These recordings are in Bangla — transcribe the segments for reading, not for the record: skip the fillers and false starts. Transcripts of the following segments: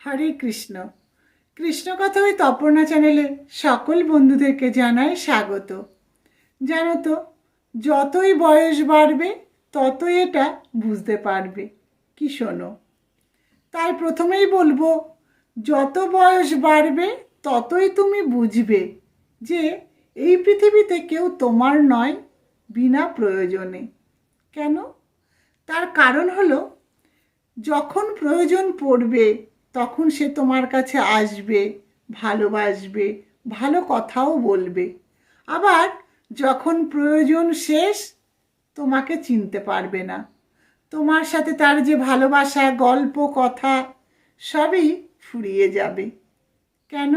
হরে কৃষ্ণ। কৃষ্ণ কথা ওই তপর্ণা চ্যানেলে সকল বন্ধুদেরকে জানাই স্বাগত। জানো তো, যতই বয়স বাড়বে ততই এটা বুঝতে পারবে। কি শোনো, তাই প্রথমেই বলবো, যত বয়স বাড়বে ততই তুমি বুঝবে যে এই পৃথিবীতে কেউ তোমার নয় বিনা প্রয়োজনে। কেন? তার কারণ হলো, যখন প্রয়োজন পড়বে তখন সে তোমার কাছে আসবে, ভালোবাসবে, ভালো কথাও বলবে। আবার যখন প্রয়োজন শেষ, তোমাকে চিনতে পারবে না। তোমার সাথে তার যে ভালোবাসা, গল্প, কথা সবই ফুরিয়ে যাবে। কেন?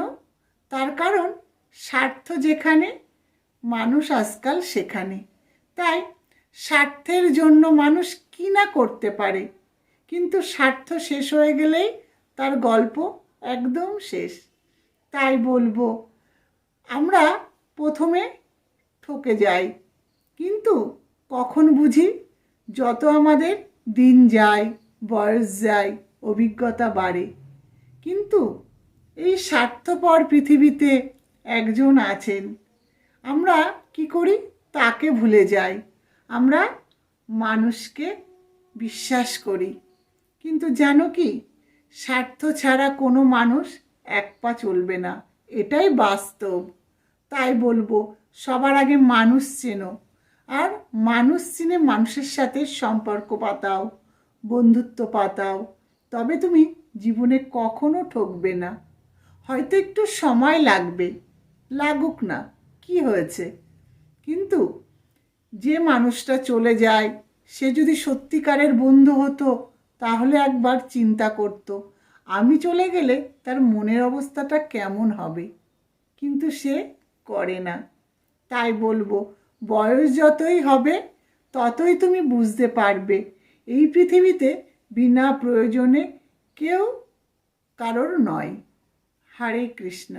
তার কারণ স্বার্থ যেখানে, মানুষ আজকাল সেখানে। তাই স্বার্থের জন্য মানুষ কি না করতে পারে, কিন্তু স্বার্থ শেষ হয়ে গেলেই তার গল্প একদম শেষ। তাই বলবো, আমরা প্রথমে ঠকে যাই, কিন্তু কখন বুঝি? যত আমাদের দিন যায়, বয়স যায়, অভিজ্ঞতা বাড়ে। কিন্তু এই স্বার্থপর পৃথিবীতে একজন আছেন, আমরা কি করি? তাকে ভুলে যাই। আমরা মানুষকে বিশ্বাস করি, কিন্তু জানো কি, স্বার্থ ছাড়া কোনো মানুষ এক পা চলবে না, এটাই বাস্তব। তাই বলবো, সবার আগে মানুষ চেনো, আর মানুষ চিনে মানুষের সাথে সম্পর্ক পাতাও, বন্ধুত্ব পাতাও। তবে তুমি জীবনে কখনো ঠকবে না। হয়তো একটু সময় লাগবে, লাগুক না, কি হয়েছে? কিন্তু যে মানুষটা চলে যায়, সে যদি সত্যিকারের বন্ধু হতো তাহলে একবার চিন্তা করতো আমি চলে গেলে তার মনের অবস্থাটা কেমন হবে। কিন্তু সে করে না। তাই বলবো, বয়স যতই হবে ততই তুমি বুঝতে পারবে এই পৃথিবীতে বিনা প্রয়োজনে কেউ কারোর নয়। হরে কৃষ্ণ।